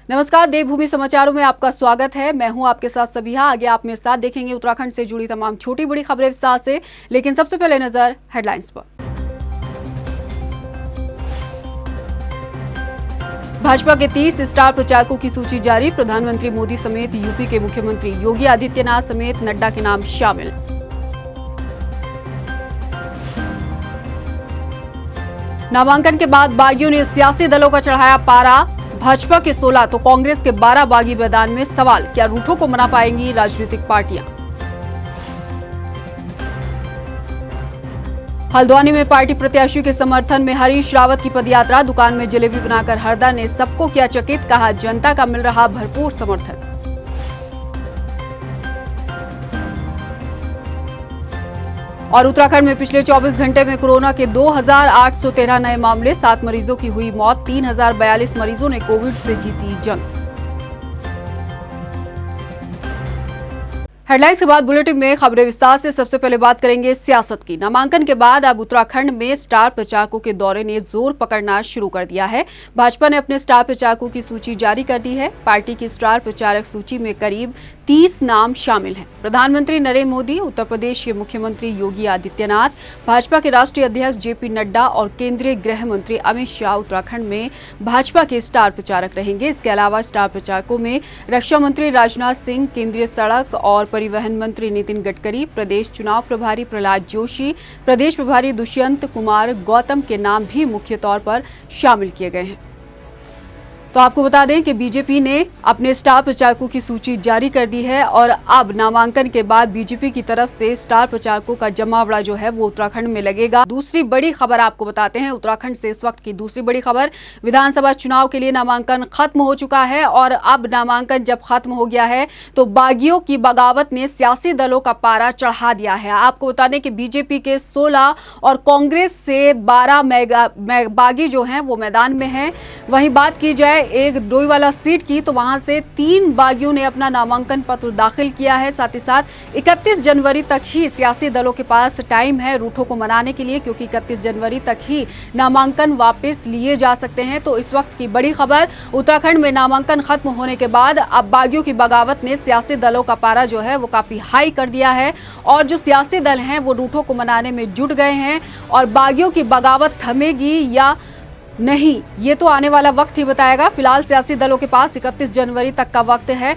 नमस्कार, देवभूमि समाचारों में आपका स्वागत है। मैं हूं आपके साथ सबिहा। आगे आप मेरे साथ देखेंगे उत्तराखंड से जुड़ी तमाम छोटी बड़ी खबरें विस्तार से, लेकिन सबसे पहले नजर हेडलाइंस पर। भाजपा के 30 स्टार प्रचारकों की सूची जारी। प्रधानमंत्री मोदी समेत यूपी के मुख्यमंत्री योगी आदित्यनाथ समेत नड्डा के नाम शामिल। नामांकन के बाद बागियों ने सियासी दलों का चढ़ाया पारा। भाजपा के 16 तो कांग्रेस के 12 बागी मैदान में सवाल, क्या रूठों को मना पाएंगी राजनीतिक पार्टियां। हल्द्वानी में पार्टी प्रत्याशियों के समर्थन में हरीश रावत की पदयात्रा। दुकान में जलेबी बनाकर हरदा ने सबको किया चकित, कहा जनता का मिल रहा भरपूर समर्थन। और उत्तराखंड में पिछले 24 घंटे में कोरोना के 2813 नए मामले, 7 मरीजों की हुई मौत। 3042 मरीजों ने कोविड से जीती जंग। हेडलाइंस के बाद बुलेटिन में खबरें विस्तार से। सबसे पहले बात करेंगे सियासत की। नामांकन के बाद अब उत्तराखंड में स्टार प्रचारकों के दौरे ने जोर पकड़ना शुरू कर दिया है। भाजपा ने अपने स्टार प्रचारकों की सूची जारी कर दी है। पार्टी की स्टार प्रचारक सूची में करीब 30 नाम शामिल हैं। प्रधानमंत्री नरेंद्र मोदी, उत्तर प्रदेश के मुख्यमंत्री योगी आदित्यनाथ, भाजपा के राष्ट्रीय अध्यक्ष जेपी नड्डा और केंद्रीय गृह मंत्री अमित शाह उत्तराखंड में भाजपा के स्टार प्रचारक रहेंगे। इसके अलावा स्टार प्रचारकों में रक्षा मंत्री राजनाथ सिंह, केंद्रीय सड़क और परिवहन मंत्री नितिन गडकरी, प्रदेश चुनाव प्रभारी प्रहलाद जोशी, प्रदेश प्रभारी दुष्यंत कुमार गौतम के नाम भी मुख्य तौर पर शामिल किए गए हैं। तो आपको बता दें कि बीजेपी ने अपने स्टार प्रचारकों की सूची जारी कर दी है और अब नामांकन के बाद बीजेपी की तरफ से स्टार प्रचारकों का जमावड़ा जो है वो उत्तराखंड में लगेगा। दूसरी बड़ी खबर आपको बताते हैं उत्तराखंड से। इस वक्त की दूसरी बड़ी खबर, विधानसभा चुनाव के लिए नामांकन खत्म हो चुका है और अब नामांकन जब खत्म हो गया है तो बागियों की बगावत ने सियासी दलों का पारा चढ़ा दिया है। आपको बता दें कि बीजेपी के 16 और कांग्रेस से 12 बागी जो हैं वो मैदान में हैं। वहीं बात की जाए एक डोईवाला सीट की तो वहां से 3 बागियों ने अपना नामांकन पत्र दाखिल किया है। साथ ही साथ 31 जनवरी तक ही सियासी दलों के पास टाइम है रूठों को मनाने के लिए, क्योंकि 31 जनवरी तक ही नामांकन वापस लिए जा सकते हैं। तो इस वक्त की बड़ी खबर, उत्तराखंड में नामांकन खत्म होने के बाद अब बागियों की बगावत ने सियासी दलों का पारा जो है वो काफी हाई कर दिया है और जो सियासी दल हैं वो रूठों को मनाने में जुट गए हैं। और बागियों की बगावत थमेगी या नहीं, ये तो आने वाला वक्त ही बताएगा। फिलहाल सियासी दलों के पास 31 जनवरी तक का वक्त है।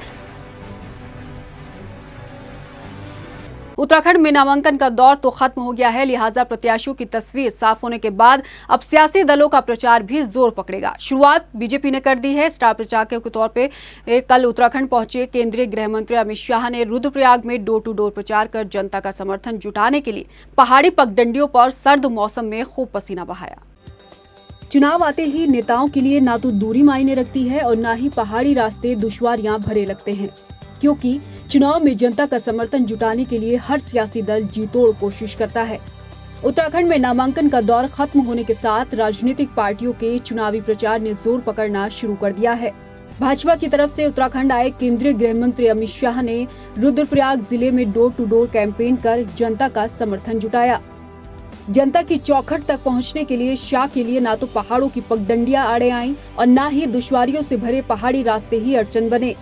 उत्तराखंड में नामांकन का दौर तो खत्म हो गया है, लिहाजा प्रत्याशियों की तस्वीर साफ होने के बाद अब सियासी दलों का प्रचार भी जोर पकड़ेगा। शुरुआत बीजेपी ने कर दी है। स्टार प्रचारकों के तौर पे कल उत्तराखंड पहुंचे केंद्रीय गृह मंत्री अमित शाह ने रुद्रप्रयाग में डोर टू डोर प्रचार कर जनता का समर्थन जुटाने के लिए पहाड़ी पगडंडियों पर सर्द मौसम में खूब पसीना बहाया। चुनाव आते ही नेताओं के लिए ना तो दूरी मायने रखती है और ना ही पहाड़ी रास्ते दुश्वारियां भरे लगते हैं, क्योंकि चुनाव में जनता का समर्थन जुटाने के लिए हर सियासी दल जी तोड़ कोशिश करता है। उत्तराखंड में नामांकन का दौर खत्म होने के साथ राजनीतिक पार्टियों के चुनावी प्रचार ने जोर पकड़ना शुरू कर दिया है। भाजपा की तरफ से उत्तराखंड आए केंद्रीय गृह मंत्री अमित शाह ने रुद्रप्रयाग जिले में डोर टू डोर कैंपेन कर जनता का समर्थन जुटाया। जनता की चौखट तक पहुंचने के लिए शाह के लिए ना तो पहाड़ों की पगडंडियां आड़े आईं और ना ही दुश्वारियों से भरे पहाड़ी रास्ते ही अड़चन बने।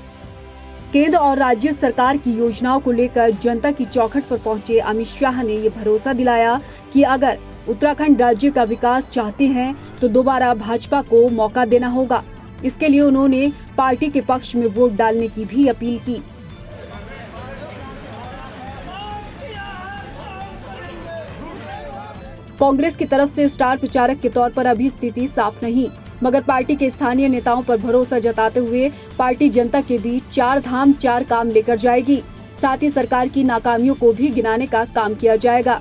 केंद्र और राज्य सरकार की योजनाओं को लेकर जनता की चौखट पर पहुंचे अमित शाह ने ये भरोसा दिलाया कि अगर उत्तराखंड राज्य का विकास चाहते हैं तो दोबारा भाजपा को मौका देना होगा। इसके लिए उन्होंने पार्टी के पक्ष में वोट डालने की भी अपील की। कांग्रेस की तरफ से स्टार प्रचारक के तौर पर अभी स्थिति साफ नहीं, मगर पार्टी के स्थानीय नेताओं पर भरोसा जताते हुए पार्टी जनता के बीच 4 धाम 4 काम लेकर जाएगी। साथ ही सरकार की नाकामियों को भी गिनाने का काम किया जाएगा।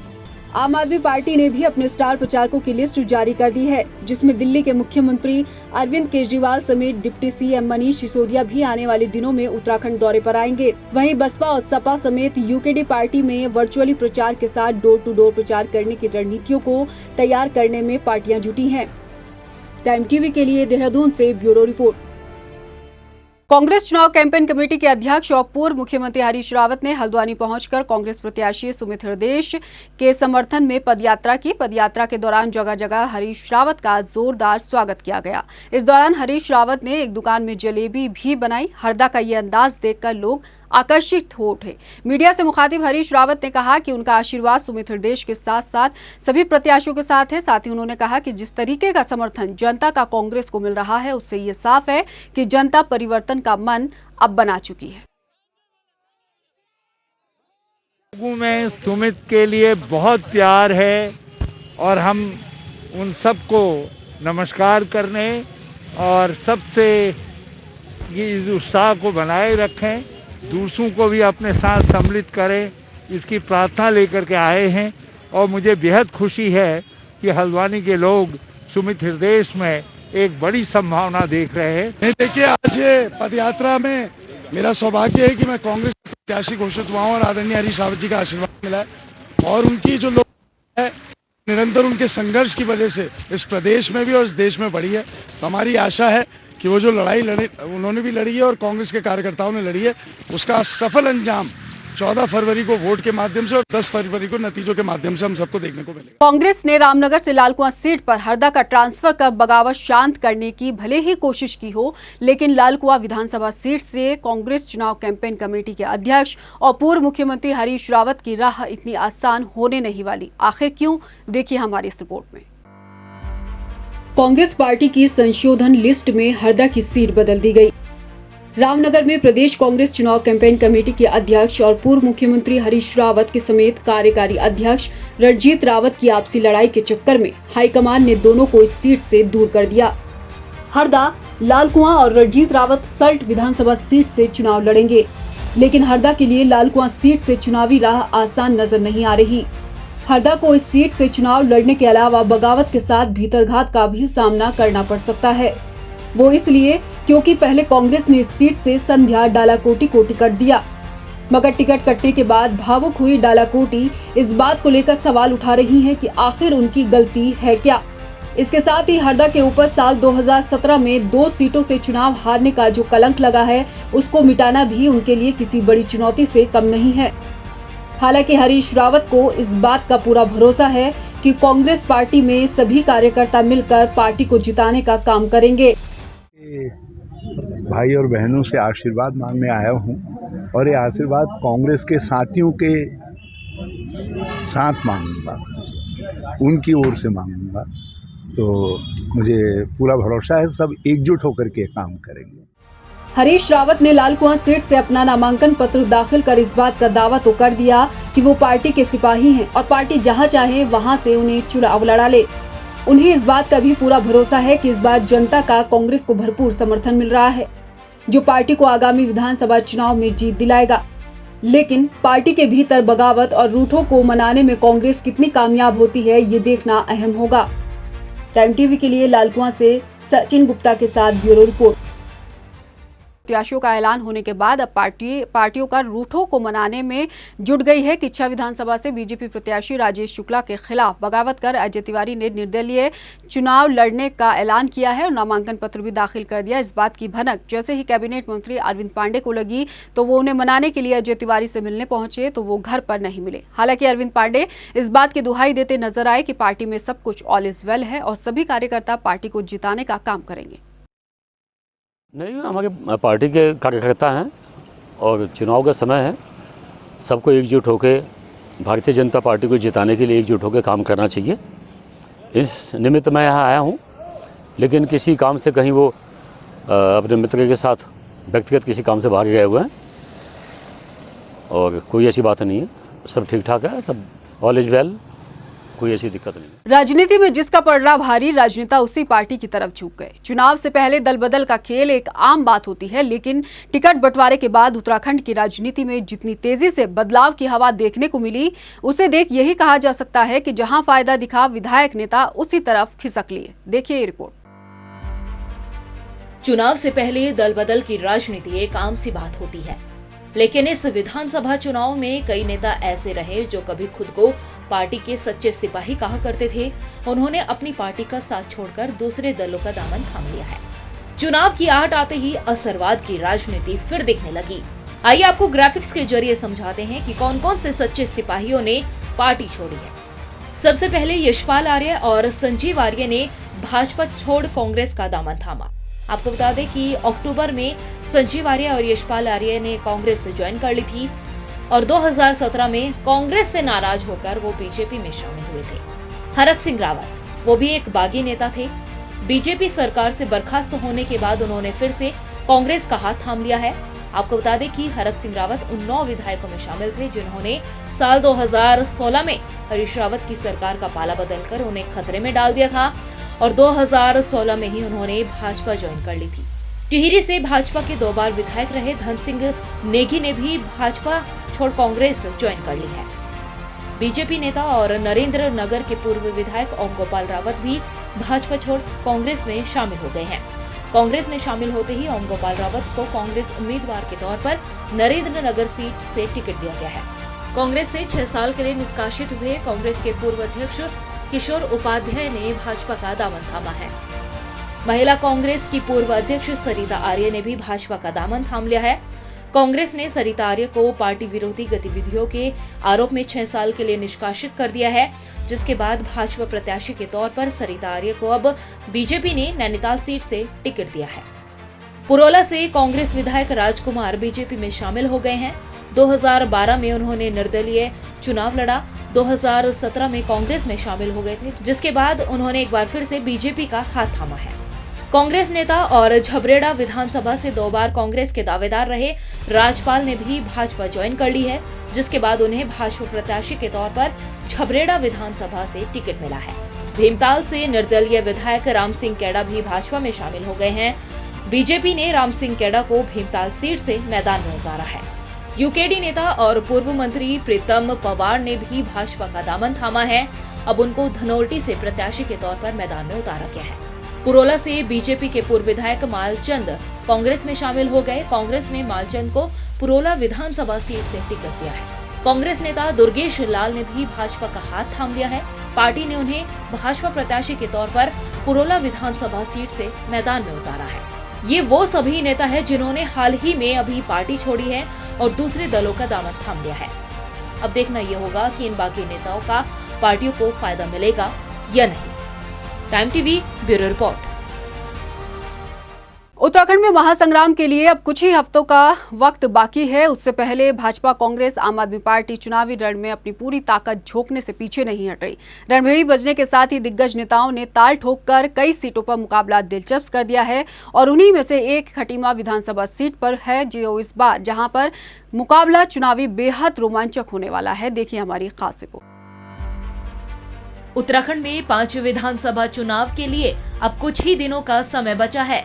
आम आदमी पार्टी ने भी अपने स्टार प्रचारकों की लिस्ट जारी कर दी है, जिसमें दिल्ली के मुख्यमंत्री अरविंद केजरीवाल समेत डिप्टी सीएम मनीष सिसोदिया भी आने वाले दिनों में उत्तराखंड दौरे पर आएंगे। वहीं बसपा और सपा समेत यूकेडी पार्टी में वर्चुअली प्रचार के साथ डोर टू डोर प्रचार करने की रणनीतियों को तैयार करने में पार्टियां जुटी हैं। टाइम टीवी के लिए देहरादून से ब्यूरो रिपोर्ट। कांग्रेस चुनाव कैंपेन कमेटी के अध्यक्ष और पूर्व मुख्यमंत्री हरीश रावत ने हल्द्वानी पहुंचकर कांग्रेस प्रत्याशी सुमित हृदयेश के समर्थन में पदयात्रा की। पदयात्रा के दौरान जगह जगह हरीश रावत का जोरदार स्वागत किया गया। इस दौरान हरीश रावत ने एक दुकान में जलेबी भी बनाई। हरदा का ये अंदाज देखकर लोग आकर्षित हो उठे। मीडिया से मुखातिब हरीश रावत ने कहा कि उनका आशीर्वाद सुमित हृदयेश के साथ साथ सभी प्रत्याशियों के साथ है। साथ ही उन्होंने कहा कि जिस तरीके का समर्थन जनता का कांग्रेस को मिल रहा है, उससे ये साफ है कि जनता परिवर्तन का मन अब बना चुकी है। लोगों में सुमित के लिए बहुत प्यार है और हम उन सबको नमस्कार करने और सबसे ये इस उत्साह को बनाए रखें, दूसरों को भी अपने साथ सम्मिलित करें, इसकी प्रार्थना लेकर के आए हैं। और मुझे बेहद खुशी है कि हल्द्वानी के लोग सुमित हृदयेश में एक बड़ी संभावना देख रहे हैं। देखिए, आज ये पदयात्रा में मेरा सौभाग्य है कि मैं कांग्रेस प्रत्याशी घोषित हुआ हूँ और आदरणीय हरीश रावत जी का आशीर्वाद मिला है और उनकी जो लोग है निरंतर उनके संघर्ष की वजह से इस प्रदेश में भी और इस देश में बढ़ी है। तो हमारी आशा है कि वो जो लड़ाई लड़ी उन्होंने भी लड़ी है और कांग्रेस के कार्यकर्ताओं ने लड़ी है, उसका सफल अंजाम 14 फरवरी को वोट के माध्यम से और 10 फरवरी को नतीजों के माध्यम से हम सबको देखने को मिलेगा। कांग्रेस ने रामनगर से लालकुआं सीट पर हरदा का ट्रांसफर कर बगावत शांत करने की भले ही कोशिश की हो, लेकिन लालकुआं विधानसभा सीट से कांग्रेस चुनाव कैंपेन कमेटी के अध्यक्ष और पूर्व मुख्यमंत्री हरीश रावत की राह इतनी आसान होने नहीं वाली। आखिर क्यों, देखिए हमारी इस रिपोर्ट में। कांग्रेस पार्टी की संशोधन लिस्ट में हरदा की सीट बदल दी गई। रामनगर में प्रदेश कांग्रेस चुनाव कैंपेन कमेटी के अध्यक्ष और पूर्व मुख्यमंत्री हरीश रावत के समेत कार्यकारी अध्यक्ष रणजीत रावत की आपसी लड़ाई के चक्कर में हाईकमान ने दोनों को इस सीट से दूर कर दिया। हरदा, लालकुआं और रणजीत रावत सल्ट विधानसभा सीट से चुनाव लड़ेंगे, लेकिन हरदा के लिए लालकुआं सीट से चुनावी राह आसान नजर नहीं आ रही। हरदा को इस सीट से चुनाव लड़ने के अलावा बगावत के साथ भीतरघात का भी सामना करना पड़ सकता है। वो इसलिए क्योंकि पहले कांग्रेस ने इस सीट से संध्या डालाकोटी को टिकट दिया, मगर टिकट कटने के बाद भावुक हुई डालाकोटी इस बात को लेकर सवाल उठा रही हैं कि आखिर उनकी गलती है क्या। इसके साथ ही हरदा के ऊपर साल 2017 में 2 सीटों से चुनाव हारने का जो कलंक लगा है, उसको मिटाना भी उनके लिए किसी बड़ी चुनौती से कम नहीं है। हालांकि हरीश रावत को इस बात का पूरा भरोसा है कि कांग्रेस पार्टी में सभी कार्यकर्ता मिलकर पार्टी को जिताने का काम करेंगे। भाई और बहनों से आशीर्वाद मांगने आया हूं और ये आशीर्वाद कांग्रेस के साथियों के साथ मांगूंगा, उनकी ओर से मांगूंगा। तो मुझे पूरा भरोसा है सब एकजुट होकर के काम करेंगे। हरीश रावत ने लालकुआं सीट से अपना नामांकन पत्र दाखिल कर इस बात का दावा तो कर दिया कि वो पार्टी के सिपाही हैं और पार्टी जहां चाहे वहां से उन्हें चुनाव लड़ा ले। उन्हें इस बात का भी पूरा भरोसा है कि इस बार जनता का कांग्रेस को भरपूर समर्थन मिल रहा है, जो पार्टी को आगामी विधानसभा चुनाव में जीत दिलाएगा। लेकिन पार्टी के भीतर बगावत और रूठों को मनाने में कांग्रेस कितनी कामयाब होती है, ये देखना अहम होगा। टाइम टीवी के लिए लालकुआं से सचिन गुप्ता के साथ ब्यूरो रिपोर्ट। प्रत्याशियों का ऐलान होने के बाद अब पार्टियों का रूठों को मनाने में जुट गई है। किच्छा विधानसभा से बीजेपी प्रत्याशी राजेश शुक्ला के खिलाफ बगावत कर अजय तिवारी ने निर्दलीय चुनाव लड़ने का ऐलान किया है और नामांकन पत्र भी दाखिल कर दिया। इस बात की भनक जैसे ही कैबिनेट मंत्री अरविंद पांडे को लगी तो वो उन्हें मनाने के लिए अजय तिवारी से मिलने पहुंचे, तो वो घर पर नहीं मिले। हालांकि अरविंद पांडे इस बात की दुहाई देते नजर आए कि पार्टी में सब कुछ ऑल इज वेल है और सभी कार्यकर्ता पार्टी को जिताने का काम करेंगे। नहीं, हमारे पार्टी के कार्यकर्ता हैं और चुनाव का समय है, सबको एकजुट होकर भारतीय जनता पार्टी को जिताने के लिए एकजुट होकर काम करना चाहिए। इस निमित्त मैं यहाँ आया हूँ, लेकिन किसी काम से कहीं वो अपने मित्र के साथ व्यक्तिगत किसी काम से बाहर गए हुए हैं और कोई ऐसी बात नहीं है, सब ठीक ठाक है, सब ऑल इज वेल, कोई ऐसी दिक्कत नहीं। राजनीति में जिसका पड़ रहा भारी, राजनेता उसी पार्टी की तरफ झुक गए। चुनाव से पहले दल बदल का खेल एक आम बात होती है, लेकिन टिकट बंटवारे के बाद उत्तराखंड की राजनीति में जितनी तेजी से बदलाव की हवा देखने को मिली, उसे देख यही कहा जा सकता है कि जहां फायदा दिखा विधायक नेता उसी तरफ खिसक लिए। देखिए ये रिपोर्ट। चुनाव से पहले दल बदल की राजनीति एक आम सी बात होती है, लेकिन इस विधानसभा चुनाव में कई नेता ऐसे रहे जो कभी खुद को पार्टी के सच्चे सिपाही कहा करते थे। उन्होंने अपनी पार्टी का साथ छोड़कर दूसरे दलों का दामन थाम लिया है। चुनाव की आहट आते ही असरवाद की राजनीति फिर दिखने लगी। आइए आपको ग्राफिक्स के जरिए समझाते हैं कि कौन कौन से सच्चे सिपाहियों ने पार्टी छोड़ी है। सबसे पहले यशपाल आर्य और संजीव आर्य ने भाजपा छोड़ कांग्रेस का दामन थामा। आपको बता दें कि अक्टूबर में संजीव आर्य और यशपाल आर्य ने कांग्रेस से ज्वाइन कर ली थी और 2017 में कांग्रेस से नाराज होकर वो बीजेपी में शामिल हुए थे। हरक सिंह रावत, वो भी एक बागी नेता थे। बीजेपी सरकार से बर्खास्त होने के बाद उन्होंने फिर से कांग्रेस का हाथ थाम लिया है। आपको बता दें कि हरक सिंह रावत उन 9 विधायकों में शामिल थे जिन्होंने साल 2016 में हरीश रावत की सरकार का पाला बदलकर उन्हें खतरे में डाल दिया था और 2016 में ही उन्होंने भाजपा ज्वाइन कर ली थी। टिहरी से भाजपा के 2 बार विधायक रहे धन सिंह नेगी ने भी भाजपा छोड़ कांग्रेस ज्वाइन कर ली है। बीजेपी नेता और नरेंद्र नगर के पूर्व विधायक ओम गोपाल रावत भी भाजपा छोड़ कांग्रेस में शामिल हो गए हैं। कांग्रेस में शामिल होते ही ओम गोपाल रावत को कांग्रेस उम्मीदवार के तौर पर नरेंद्र नगर सीट से टिकट दिया गया है। कांग्रेस से 6 साल के लिए निष्कासित हुए कांग्रेस के पूर्व अध्यक्ष किशोर उपाध्याय ने भाजपा का दामन थामा है। महिला कांग्रेस की पूर्व अध्यक्ष सरिता आर्य ने भी भाजपा का दामन थाम लिया है। कांग्रेस ने सरिता आर्य को पार्टी विरोधी गतिविधियों के आरोप में 6 साल के लिए निष्कासित कर दिया है, जिसके बाद भाजपा प्रत्याशी के तौर पर सरिता आर्य को अब बीजेपी ने नैनीताल सीट से टिकट दिया है। पुरोला से कांग्रेस विधायक राजकुमार बीजेपी में शामिल हो गए हैं। 2012 में उन्होंने निर्दलीय चुनाव लड़ा। 2017 में कांग्रेस में शामिल हो गए थे, जिसके बाद उन्होंने एक बार फिर से बीजेपी का हाथ थामा है। कांग्रेस नेता और झबरेड़ा विधानसभा से 2 बार कांग्रेस के दावेदार रहे राजपाल ने भी भाजपा ज्वाइन कर ली है, जिसके बाद उन्हें भाजपा प्रत्याशी के तौर पर झबरेड़ा विधानसभा से टिकट मिला है। भीमताल से निर्दलीय विधायक राम सिंह कैड़ा भी भाजपा में शामिल हो गए हैं। बीजेपी ने राम सिंह कैड़ा को भीमताल सीट से मैदान में उतारा है। यूकेडी नेता और पूर्व मंत्री प्रीतम पवार ने भी भाजपा का दामन थामा है। अब उनको धनोल्टी से प्रत्याशी के तौर पर मैदान में उतारा गया है। पुरोला से बीजेपी के पूर्व विधायक मालचंद कांग्रेस में शामिल हो गए। कांग्रेस ने मालचंद को पुरोला विधानसभा सीट से टिकट दिया है। कांग्रेस नेता दुर्गेश लाल ने भी भाजपा का हाथ थाम लिया है। पार्टी ने उन्हें भाजपा प्रत्याशी के तौर पर पुरोला विधानसभा सीट से मैदान में उतारा है। ये वो सभी नेता है जिन्होंने हाल ही में अभी पार्टी छोड़ी है और दूसरे दलों का दामन थाम लिया है। अब देखना ये होगा कि इन बाकी नेताओं का पार्टियों को फायदा मिलेगा या नहीं। Time TV bureau report. Uttarakhand में महासंग्राम के लिए अब कुछ ही हफ्तों का वक्त बाकी है। उससे पहले भाजपा, कांग्रेस, आम आदमी पार्टी चुनावी रण में अपनी पूरी ताकत झोंकने से पीछे नहीं हट रही। रणभेरी बजने के साथ ही दिग्गज नेताओं ने ताल ठोककर कई सीटों पर मुकाबला दिलचस्प कर दिया है और उन्हीं में से एक खटीमा विधानसभा सीट पर है जो इस बार जहां पर मुकाबला चुनावी बेहद रोमांचक होने वाला है। देखिए हमारी खास रिपोर्ट। उत्तराखंड में 5 विधानसभा चुनाव के लिए अब कुछ ही दिनों का समय बचा है,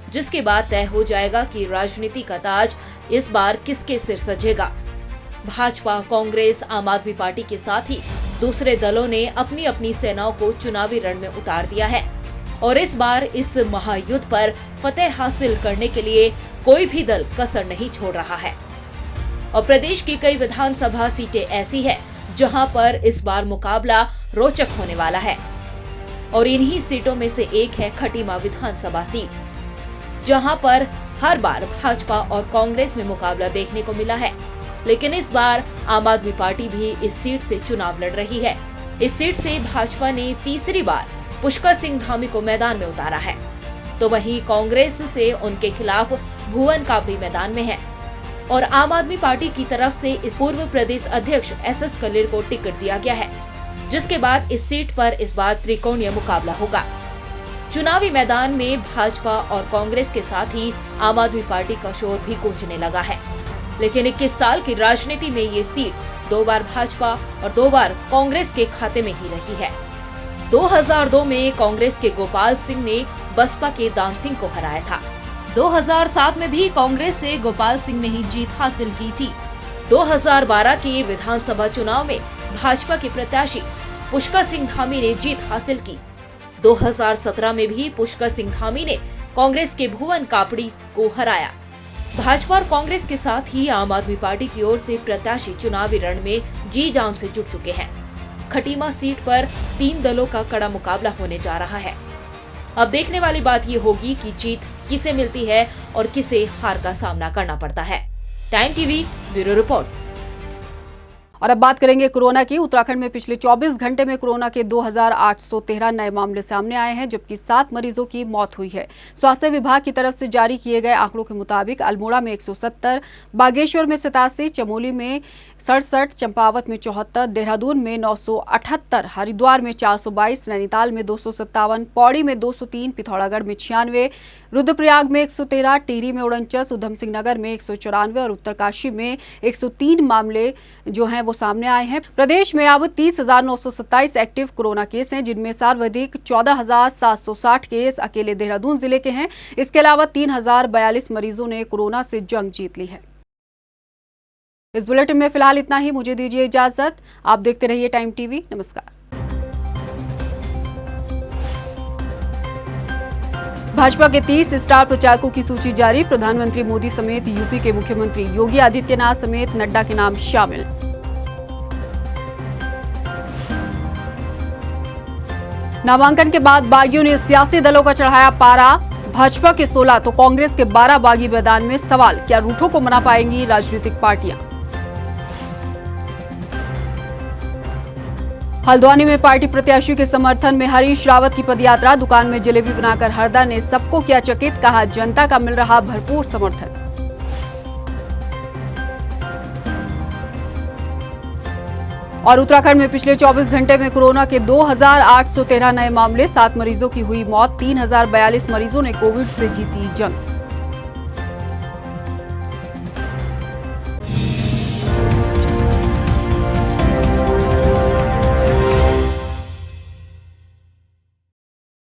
जिसके बाद तय हो जाएगा कि राजनीति का ताज इस बार किसके सिर सजेगा। भाजपा, कांग्रेस, आम आदमी पार्टी के साथ ही दूसरे दलों ने अपनी अपनी सेनाओं को चुनावी रण में उतार दिया है और इस बार इस महायुद्ध पर फतेह हासिल करने के लिए कोई भी दल कसर नहीं छोड़ रहा है। और प्रदेश की कई विधानसभा सीटें ऐसी है जहां पर इस बार मुकाबला रोचक होने वाला है और इन्हीं सीटों में से एक है खटीमा विधानसभा सीट, जहां पर हर बार भाजपा और कांग्रेस में मुकाबला देखने को मिला है, लेकिन इस बार आम आदमी पार्टी भी इस सीट से चुनाव लड़ रही है। इस सीट से भाजपा ने तीसरी बार पुष्कर सिंह धामी को मैदान में उतारा है, तो वहीं कांग्रेस से उनके खिलाफ भुवन कापड़ी मैदान में है और आम आदमी पार्टी की तरफ से इस पूर्व प्रदेश अध्यक्ष एस कलेर को टिकट दिया गया है, जिसके बाद इस सीट पर इस बार त्रिकोणीय मुकाबला होगा। चुनावी मैदान में भाजपा और कांग्रेस के साथ ही आम आदमी पार्टी का शोर भी गूंजने लगा है, लेकिन 21 साल की राजनीति में ये सीट 2 बार भाजपा और 2 बार कांग्रेस के खाते में ही रही है। 2002 में कांग्रेस के गोपाल सिंह ने बसपा के दान सिंह को हराया था। 2007 में भी कांग्रेस से गोपाल सिंह ने ही जीत हासिल की थी। 2012 के विधानसभा चुनाव में भाजपा के प्रत्याशी पुष्कर सिंह धामी ने जीत हासिल की। 2017 में भी पुष्कर सिंह धामी ने कांग्रेस के भुवन कापड़ी को हराया। भाजपा और कांग्रेस के साथ ही आम आदमी पार्टी की ओर से प्रत्याशी चुनावी रण में जी जान से जुट चुके हैं। खटीमा सीट पर 3 दलों का कड़ा मुकाबला होने जा रहा है। अब देखने वाली बात ये होगी कि जीत किसे मिलती है और किसे हार का सामना करना पड़ता है। Time TV bureau report. और अब बात करेंगे कोरोना की। उत्तराखंड में पिछले 24 घंटे में कोरोना के 2813 नए मामले सामने आए हैं, जबकि 7 मरीजों की मौत हुई है। स्वास्थ्य विभाग की तरफ से जारी किए गए आंकड़ों के मुताबिक अल्मोड़ा में 170, बागेश्वर में 87, चमोली में 67, चंपावत में 74, देहरादून में 978, हरिद्वार में 422, नैनीताल में 257, पौड़ी में 203, पिथौरागढ़ में 96, रुद्रप्रयाग में 113, टिहरी में 49, उधम सिंह नगर में 194 और उत्तरकाशी में 103 मामले जो हैं वो सामने आए हैं। प्रदेश में अब 30,927 एक्टिव कोरोना केस हैं, जिनमें सर्वाधिक 14,760 केस अकेले देहरादून जिले के हैं। इसके अलावा 3,042 मरीजों ने कोरोना से जंग जीत ली है। इस बुलेटिन में फिलहाल इतना ही। मुझे दीजिए इजाजत। आप देखते रहिए टाइम टीवी। नमस्कार। भाजपा के 30 स्टार प्रचारकों की सूची जारी। प्रधानमंत्री मोदी समेत यूपी के मुख्यमंत्री योगी आदित्यनाथ समेत नड्डा के नाम शामिल। नामांकन के बाद बागियों ने सियासी दलों का चढ़ाया पारा। भाजपा के 16 तो कांग्रेस के 12 बागी मैदान में। सवाल, क्या रूठों को मना पाएंगी राजनीतिक पार्टियां? हल्द्वानी में पार्टी प्रत्याशी के समर्थन में हरीश रावत की पदयात्रा। दुकान में जलेबी बनाकर हरदा ने सबको किया चकित। कहा, जनता का मिल रहा भरपूर समर्थन। और उत्तराखंड में पिछले 24 घंटे में कोरोना के 2813 नए मामले, 7 मरीजों की हुई मौत, 3042 मरीजों ने कोविड से जीती जंग।